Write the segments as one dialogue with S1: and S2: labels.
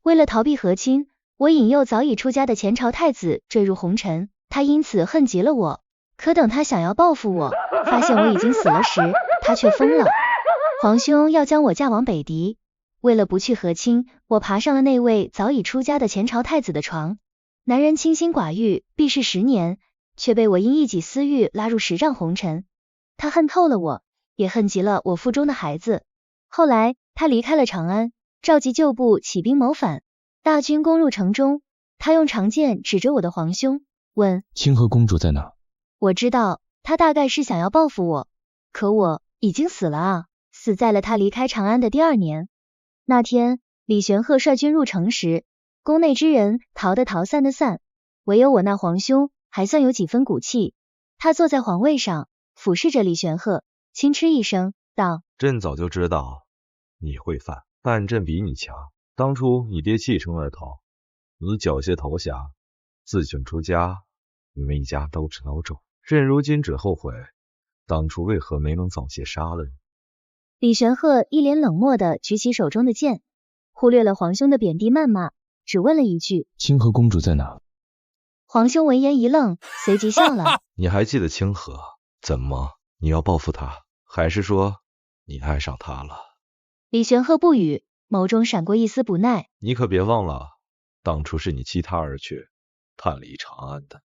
S1: 为了逃避和亲，我引诱早已出家的前朝太子坠入红尘，他因此恨极了我。可等他想要报复我，发现我已经死了时，他却疯了。皇兄要将我嫁往北狄，为了不去和亲，我爬上了那位早已出家的前朝太子的床。男人清心寡欲，避世10年，却被我因一己私欲拉入10丈红尘。他恨透了我，也恨极了我腹中的孩子。后来他离开了长安，召集旧部起兵谋反，大军攻入城中。他用长剑指着我的皇兄，问
S2: 清河公主在哪？
S1: 我知道他大概是想要报复我，可我已经死了啊，死在了他离开长安的第2年。那天李玄鹤率军入城时，宫内之人逃的逃，散的散，唯有我那皇兄还算有几分骨气。他坐在皇位上，俯视着李玄鹤，轻嗤一声道：
S3: 朕早就知道你会犯，但朕比你强。当初你爹弃城而逃，你缴械投降，自请出家，你们一家都吃孬种。朕如今只后悔当初为何没能早些杀了你。
S1: 李玄鹤一脸冷漠地举起手中的剑，忽略了皇兄的贬低谩骂，只问了一句：
S2: 清河公主在哪？
S1: 皇兄闻言一愣，随即笑了。
S3: 你还记得清河？怎么，你要报复他，还是说你爱上他了？
S1: 李玄鹤不语，眸中闪过一丝不耐。
S3: 你可别忘了，当初是你弃他而去，叛离长安的。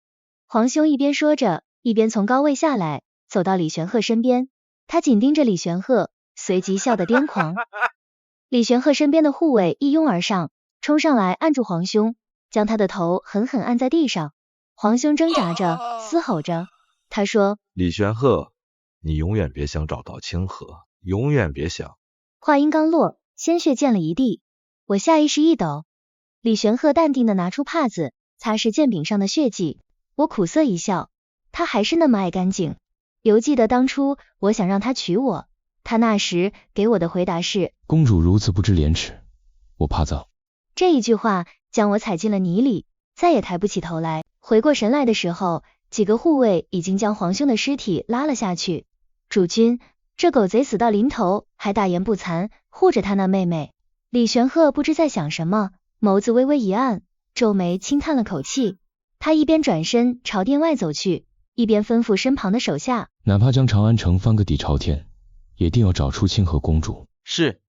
S1: 皇兄一边说着，一边从高位下来，走到李玄鹤身边。他紧盯着李玄鹤，随即笑得癫狂。李玄鹤身边的护卫一拥而上，冲上来按住皇兄，将他的头狠狠按在地上。皇兄挣扎着，嘶吼着，他说：
S3: 李玄鹤，你永远别想找到清河，永远别想。
S1: 话音刚落，鲜血溅了一地，我下意识一抖。李玄鹤淡定地拿出帕子擦拭剑柄上的血迹，我苦涩一笑，他还是那么爱干净。犹记得当初我想让他娶我，他那时给我的回答是：
S2: 公主如此不知廉耻，我怕脏。
S1: 这一句话将我踩进了泥里，再也抬不起头来。回过神来的时候，几个护卫已经将皇兄的尸体拉了下去。主君，这狗贼死到临头还大言不惭，护着他那妹妹。李玄鹤不知在想什么，眸子微微一暗，皱眉轻叹了口气。他一边转身朝殿外走去，一边吩咐身旁的手下：
S2: 哪怕将长安城翻个底朝天，也定要找出清河公主。
S3: 是。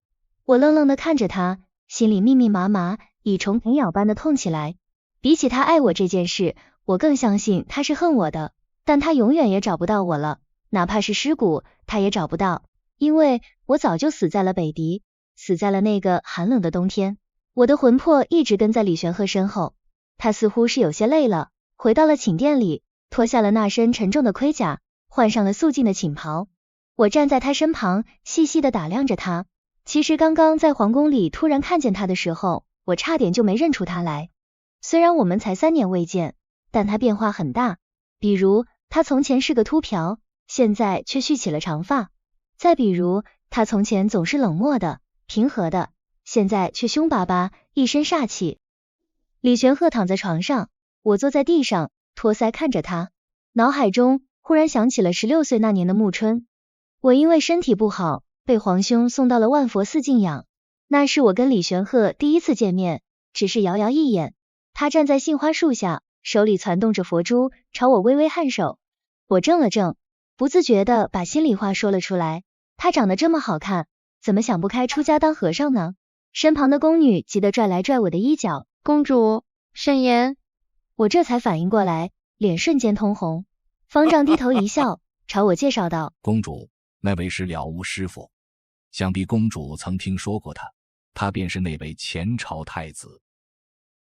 S1: 我愣愣地看着他，心里密密麻麻，以虫啃咬般的痛起来。比起他爱我这件事，我更相信他是恨我的，但他永远也找不到我了，哪怕是尸骨，他也找不到，因为我早就死在了北狄，死在了那个寒冷的冬天。我的魂魄一直跟在李玄鹤身后，他似乎是有些累了，回到了寝殿里，脱下了那身沉重的盔甲，换上了素净的寝袍。我站在他身旁，细细地打量着他。其实刚刚在皇宫里突然看见他的时候，我差点就没认出他来。虽然我们才3年未见，但他变化很大，比如他从前是个秃瓢，现在却蓄起了长发；再比如他从前总是冷漠的、平和的，现在却凶巴巴，一身煞气。李玄鹤躺在床上，我坐在地上，托腮看着他，脑海中忽然想起了16岁那年的暮春。我因为身体不好，被皇兄送到了万佛寺静养。那是我跟李玄鹤第一次见面，只是遥遥一眼，他站在杏花树下，手里攒动着佛珠，朝我微微颔首。我怔了怔，不自觉地把心里话说了出来。他长得这么好看，怎么想不开出家当和尚呢？身旁的宫女急得拽来拽我的衣角。
S4: 公主，慎言。
S1: 我这才反应过来，脸瞬间通红。方丈低头一笑，朝我介绍道：
S5: 公主，那位是了无师傅，想必公主曾听说过他便是那位前朝太子。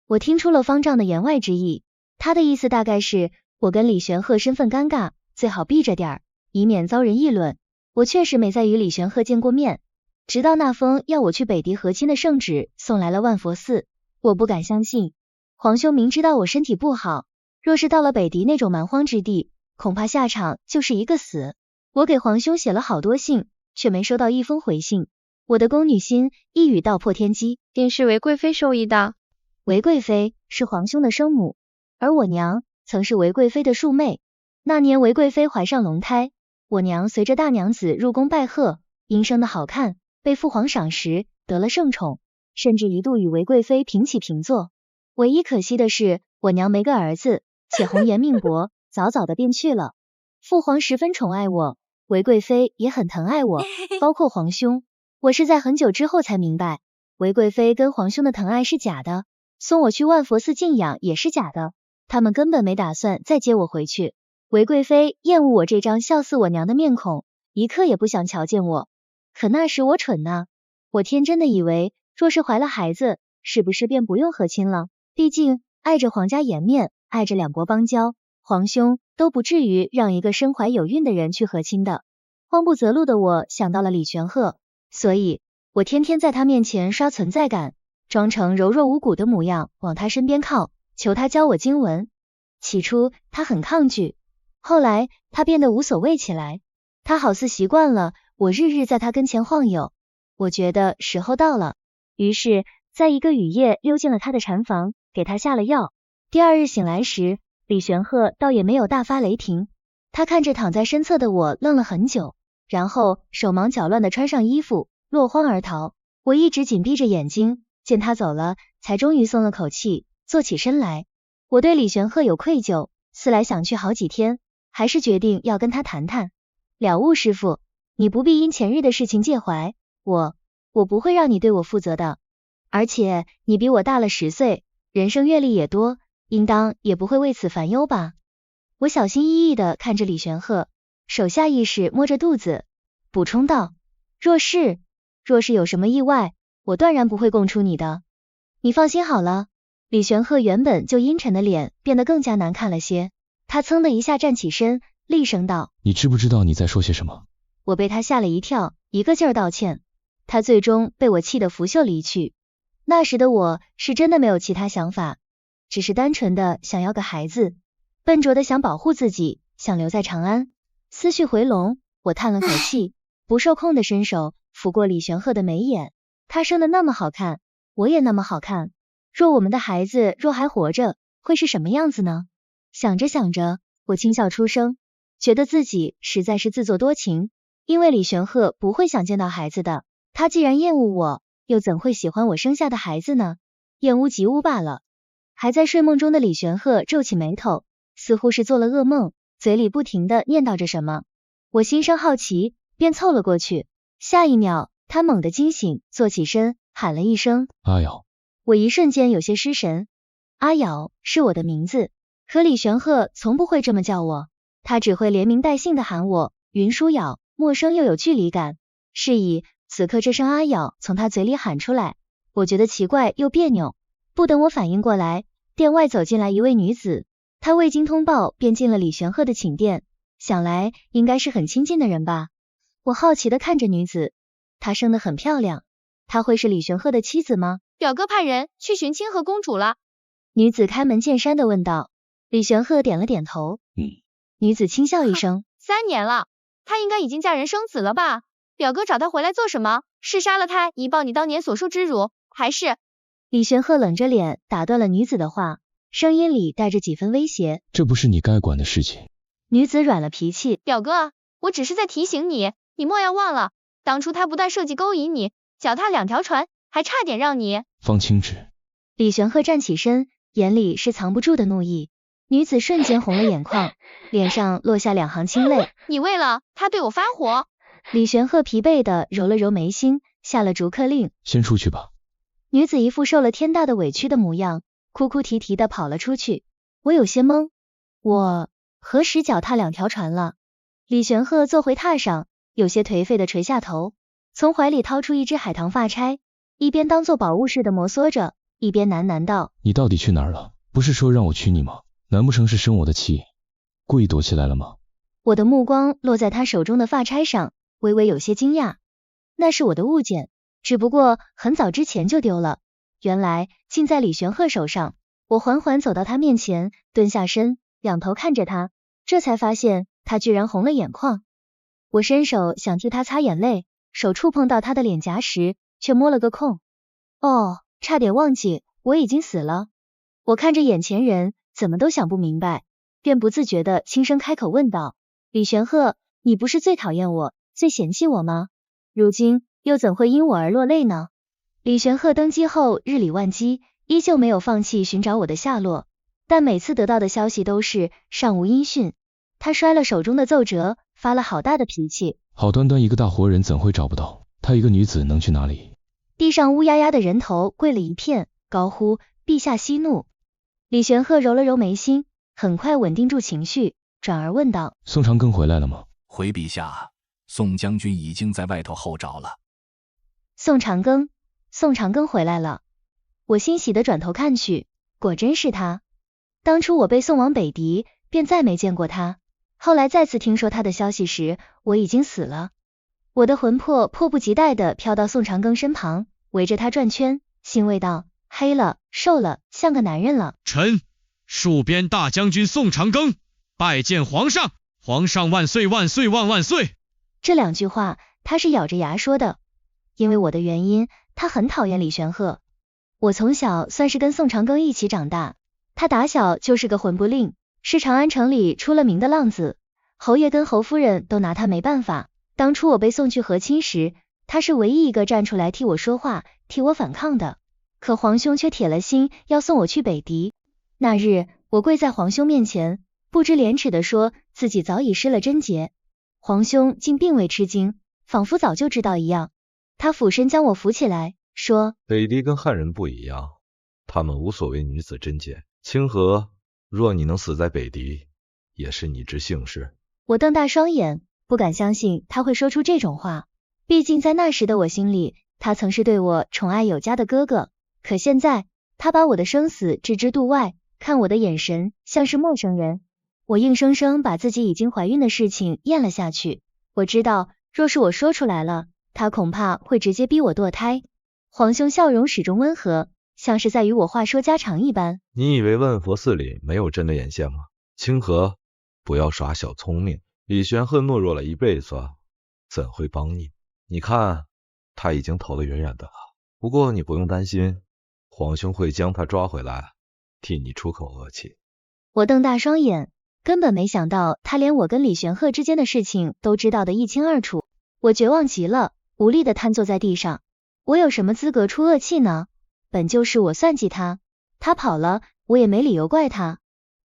S1: 我听出了方丈的言外之意，他的意思大概是我跟李玄鹤身份尴尬，最好避着点儿，以免遭人议论。我确实没再与李玄鹤见过面，直到那封要我去北狄和亲的圣旨送来了万佛寺，我不敢相信。皇兄明知道我身体不好，若是到了北狄那种蛮荒之地，恐怕下场就是一个死。我给皇兄写了好多信，却没收到一封回信。我的宫女心一语道破天机，
S4: 定是韦贵妃授意的。
S1: 韦贵妃是皇兄的生母，而我娘曾是韦贵妃的庶妹。那年韦贵妃怀上龙胎，我娘随着大娘子入宫拜贺，因生得好看，被父皇赏识，得了圣宠。甚至一度与韦贵妃平起平坐。唯一可惜的是，我娘没个儿子，且红颜命薄，早早的便去了。父皇十分宠爱我，韦贵妃也很疼爱我，包括皇兄。我是在很久之后才明白，韦贵妃跟皇兄的疼爱是假的，送我去万佛寺静养也是假的，他们根本没打算再接我回去。韦贵妃厌恶我这张笑死我娘的面孔，一刻也不想瞧见我。可那时我蠢呐，我天真的以为，若是怀了孩子，是不是便不用和亲了？毕竟碍着皇家颜面，碍着两国邦交，皇兄都不至于让一个身怀有孕的人去和亲的。慌不择路的我想到了李玄鹤，所以我天天在他面前刷存在感，装成柔弱无骨的模样往他身边靠，求他教我经文。起初他很抗拒，后来他变得无所谓起来，他好似习惯了我日日在他跟前晃悠。我觉得时候到了，于是在一个雨夜溜进了他的禅房，给他下了药。第二日醒来时，李玄鹤倒也没有大发雷霆，他看着躺在身侧的我愣了很久，然后手忙脚乱地穿上衣服，落荒而逃。我一直紧闭着眼睛，见他走了，才终于松了口气，坐起身来。我对李玄鹤有愧疚，思来想去好几天，还是决定要跟他谈谈。了悟师父，你不必因前日的事情介怀，我不会让你对我负责的。而且你比我大了10岁，人生阅历也多，应当也不会为此烦忧吧。我小心翼翼地看着李玄鹤，手下意识摸着肚子，补充道，若是有什么意外，我断然不会供出你的。你放心好了。李玄鹤原本就阴沉的脸变得更加难看了些，他噌的一下站起身，厉声道，
S2: 你知不知道你在说些什么？
S1: 我被他吓了一跳，一个劲儿道歉。他最终被我气得拂袖离去。那时的我是真的没有其他想法，只是单纯的想要个孩子，笨拙的想保护自己，想留在长安。思绪回笼，我叹了口气，不受控的伸手抚过李玄鹤的眉眼。他生得那么好看，我也那么好看，若我们的孩子若还活着，会是什么样子呢？想着想着，我轻笑出声，觉得自己实在是自作多情，因为李玄鹤不会想见到孩子的，他既然厌恶我，又怎会喜欢我生下的孩子呢？厌恶即恶罢了。还在睡梦中的李玄鹤皱起眉头，似乎是做了噩梦，嘴里不停地念叨着什么。我心生好奇，便凑了过去。下一秒，他猛地惊醒，坐起身，喊了一声
S2: 阿瑶。
S1: 我一瞬间有些失神。阿瑶是我的名字，可李玄鹤从不会这么叫我，他只会连名带姓的喊我云舒瑶，陌生又有距离感。是以此刻这声阿瑶从他嘴里喊出来，我觉得奇怪又别扭。不等我反应过来，店外走进来一位女子，她未经通报便进了李玄鹤的寝殿，想来应该是很亲近的人吧。我好奇地看着女子，她生得很漂亮，她会是李玄鹤的妻子吗？
S4: 表哥派人去寻清河公主了。
S1: 女子开门见山地问道。李玄鹤点了点头。女子轻笑一声
S4: 3年了，她应该已经嫁人生子了吧？表哥找她回来做什么？是杀了她以报你当年所受之辱，还是……
S1: 李玄鹤冷着脸打断了女子的话，声音里带着几分威胁。
S2: 这不是你该管的事情。
S1: 女子软了脾气。
S4: 表哥，我只是在提醒你，你莫要忘了，当初他不但设计勾引你，脚踏2条船，还差点让你……
S2: 方清芷。
S1: 李玄鹤站起身，眼里是藏不住的怒意。女子瞬间红了眼眶，脸上落下2行清泪。
S4: 你为了他对我发火？
S1: 李玄鹤疲惫地揉了揉眉心，下了逐客令。
S2: 先出去吧。
S1: 女子一副受了天大的委屈的模样，哭哭啼啼地跑了出去。我有些懵，我何时脚踏2条船了？李玄鹤坐回榻上，有些颓废地垂下头，从怀里掏出一只海棠发钗，一边当作宝物似的摩挲着，一边喃喃道：
S2: 你到底去哪儿了？不是说让我娶你吗？难不成是生我的气，故意躲起来了吗？
S1: 我的目光落在他手中的发钗上，微微有些惊讶。那是我的物件，只不过很早之前就丢了，原来竟在李玄鹤手上。我缓缓走到他面前，蹲下身，仰头看着他，这才发现他居然红了眼眶。我伸手想替他擦眼泪，手触碰到他的脸颊时，却摸了个空。哦，差点忘记，我已经死了。我看着眼前人，怎么都想不明白，便不自觉地轻声开口问道：李玄鹤，你不是最讨厌我，最嫌弃我吗？如今又怎会因我而落泪呢？李玄鹤登基后日理万机，依旧没有放弃寻找我的下落，但每次得到的消息都是尚无音讯。他摔了手中的奏折，发了好大的脾气。
S2: 好端端一个大活人怎会找不到？她一个女子能去哪里？
S1: 地上乌压压的人头跪了一片，高呼陛下息怒。李玄鹤揉了揉眉心，很快稳定住情绪，转而问道：
S2: 宋长庚回来了吗？
S5: 回陛下，宋将军已经在外头候着了。
S1: 宋长庚回来了。我欣喜地转头看去，果真是他。当初我被送往北狄，便再没见过他。后来再次听说他的消息时，我已经死了。我的魂魄迫不及待地飘到宋长庚身旁，围着他转圈，欣慰道：黑了，瘦了，像个男人了。
S6: 臣戍边大将军宋长庚拜见皇上，皇上万岁万岁万万岁。
S1: 这2句话他是咬着牙说的。因为我的原因，他很讨厌李玄鹤。我从小算是跟宋长庚一起长大，他打小就是个混不吝，是长安城里出了名的浪子，侯爷跟侯夫人都拿他没办法。当初我被送去和亲时，他是唯一一个站出来替我说话，替我反抗的。可皇兄却铁了心要送我去北狄。那日，我跪在皇兄面前，不知廉耻地说自己早已失了贞洁。皇兄竟并未吃惊，仿佛早就知道一样。他俯身将我扶起来，说：
S3: 北狄跟汉人不一样，他们无所谓女子贞洁。清河，若你能死在北狄，也是你之幸事。
S1: 我瞪大双眼，不敢相信他会说出这种话。毕竟在那时的我心里，他曾是对我宠爱有加的哥哥。可现在，他把我的生死置之度外，看我的眼神像是陌生人。我硬生生把自己已经怀孕的事情咽了下去。我知道，若是我说出来了，他恐怕会直接逼我堕胎。皇兄笑容始终温和，像是在与我话说家常一般。
S3: 你以为万佛寺里没有朕的眼线吗？清河，不要耍小聪明。李玄鹤懦弱了一辈子，怎会帮你？你看，他已经逃得远远的了。不过你不用担心，皇兄会将他抓回来，替你出口恶气。
S1: 我瞪大双眼，根本没想到他连我跟李玄鹤之间的事情都知道得一清二楚。我绝望极了，无力地瘫坐在地上。我有什么资格出恶气呢？本就是我算计他，他跑了，我也没理由怪他。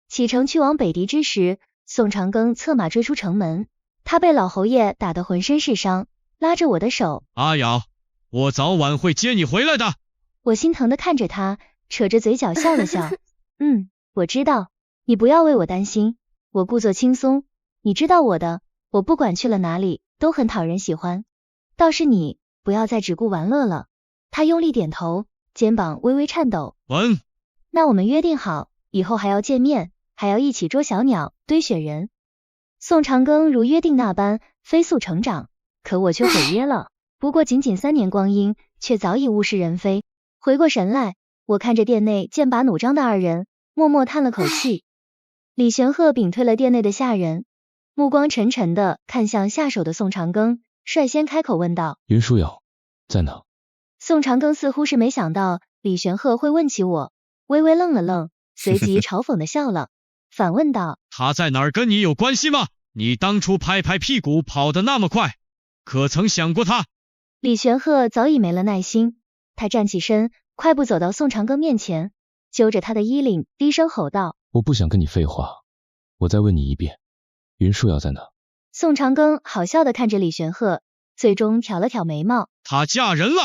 S1: 启程去往北狄之时，宋长庚策马追出城门，他被老侯爷打得浑身是伤，拉着我的手：
S6: 阿瑶，我早晚会接你回来的。
S1: 我心疼地看着他，扯着嘴角笑了笑。我知道，你不要为我担心，我故作轻松，你知道我的，我不管去了哪里都很讨人喜欢。倒是你，不要再只顾玩乐了。他用力点头，肩膀微微颤抖。那我们约定好，以后还要见面，还要一起捉小鸟，堆雪人。宋长庚如约定那般飞速成长，可我却毁约了。不过仅3年光阴，却早已物是人非。回过神来，我看着店内剑拔弩张的2人，默默叹了口气。李玄鹤屏退了店内的下人，目光沉沉地看向下手的宋长庚，率先开口问道：
S2: 云舒瑶在哪？
S1: 宋长庚似乎是没想到李玄鹤会问起我，微微愣了愣，随即嘲讽地笑了，反问道：
S6: 他在哪儿跟你有关系吗？你当初拍拍屁股跑得那么快，可曾想过他？
S1: 李玄鹤早已没了耐心，他站起身，快步走到宋长庚面前，揪着他的衣领，低声吼道：
S2: 我不想跟你废话，我再问你一遍，云舒瑶在哪？
S1: 宋长庚好笑地看着李玄鹤，最终挑了挑眉毛：
S6: 她嫁人了。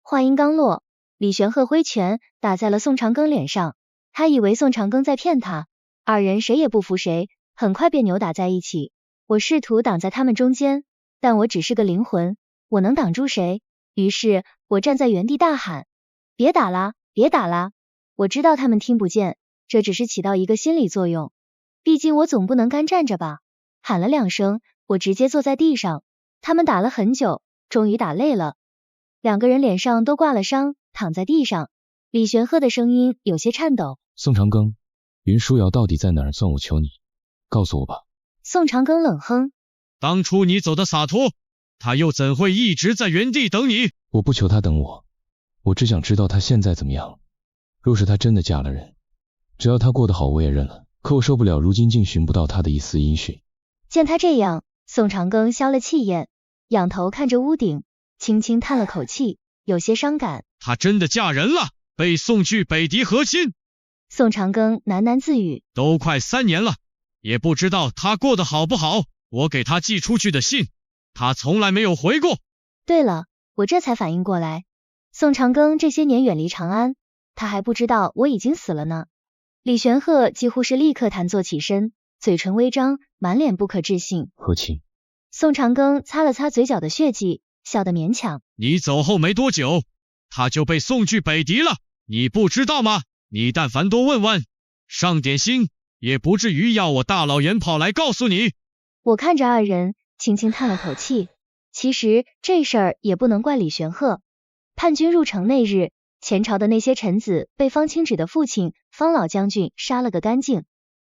S1: 话音刚落，李玄鹤挥拳打在了宋长庚脸上，他以为宋长庚在骗他，2人谁也不服谁，很快便扭打在一起。我试图挡在他们中间，但我只是个灵魂，我能挡住谁？于是我站在原地大喊：别打啦，别打啦！我知道他们听不见，这只是起到一个心理作用，毕竟我总不能干站着吧。喊了2声，我直接坐在地上。他们打了很久，终于打累了，2个人脸上都挂了伤，躺在地上。李玄鹤的声音有些颤抖：
S2: 宋长庚，云舒瑶到底在哪儿？算我求你，告诉我吧。
S1: 宋长庚冷哼：
S6: 当初你走的洒脱，他又怎会一直在原地等你？
S2: 我不求他等我，我只想知道他现在怎么样。若是他真的嫁了人，只要他过得好我也认了，可我受不了如今竟寻不到他的一丝音讯。
S1: 见他这样，宋长庚消了气焰，仰头看着屋顶，轻轻叹了口气。有些伤感。
S6: 她真的嫁人了，被送去北狄和亲。
S1: 宋长庚喃喃自语，
S6: 都快3年了，也不知道她过得好不好。我给她寄出去的信，她从来没有回过。
S1: 对了，我这才反应过来，宋长庚这些年远离长安，他还不知道我已经死了呢。李玄鹤几乎是立刻弹坐起身，嘴唇微张，满脸不可置信。
S2: 和亲？
S1: 宋长庚擦了擦嘴角的血迹，笑得勉强。
S6: 你走后没多久，她就被送去北狄了，你不知道吗？你但凡多问问，上点心，也不至于要我大老远跑来告诉你。
S1: 我看着二人，轻轻叹了口气。其实这事儿也不能怪李玄鹤。叛军入城那日，前朝的那些臣子被方清止的父亲方老将军杀了个干净。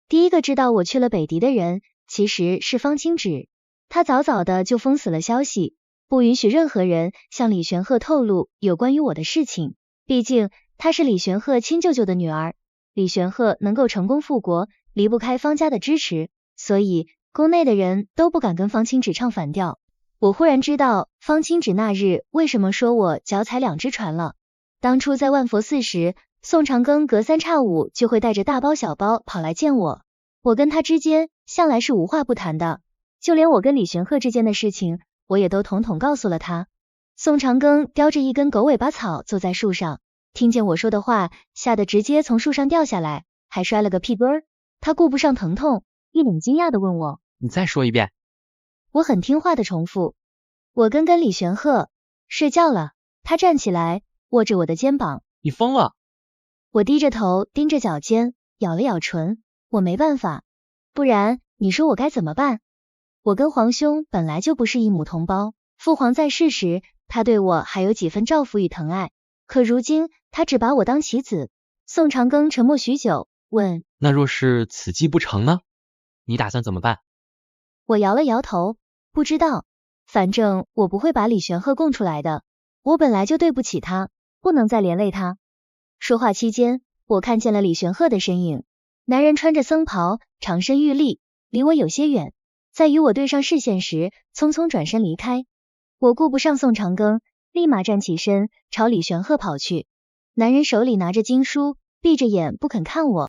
S1: 第一个知道我去了北狄的人，其实是方清止。他早早的就封死了消息，不允许任何人向李玄鹤透露有关于我的事情。毕竟她是李玄鹤亲舅舅的女儿，李玄鹤能够成功复国，离不开方家的支持，所以宫内的人都不敢跟方清止唱反调。我忽然知道方清止那日为什么说我脚踩2只船了。当初在万佛寺时，宋长庚隔3差5就会带着大包小包跑来见我，我跟他之间向来是无话不谈的，就连我跟李玄鹤之间的事情，我也都统统告诉了他。宋长庚叼着一根狗尾巴草坐在树上，听见我说的话，吓得直接从树上掉下来，还摔了个屁墩儿。他顾不上疼痛，一脸惊讶地问我，
S7: 你再说一遍。
S1: 我很听话的重复，我跟李玄鹤睡觉了。他站起来，握着我的肩膀。
S7: 你疯了？
S1: 我低着头盯着脚尖，咬了咬唇，我没办法，不然你说我该怎么办？我跟皇兄本来就不是一母同胞，父皇在世时，他对我还有几分照拂与疼爱，可如今他只把我当棋子。宋长庚沉默许久，问，
S7: 那若是此计不成呢？你打算怎么办？
S1: 我摇了摇头，不知道，反正我不会把李玄鹤供出来的，我本来就对不起他，不能再连累他。说话期间，我看见了李玄鹤的身影，男人穿着僧袍，长身玉立，离我有些远，在与我对上视线时，匆匆转身离开。我顾不上宋长庚，立马站起身，朝李玄鹤跑去。男人手里拿着经书，闭着眼不肯看我。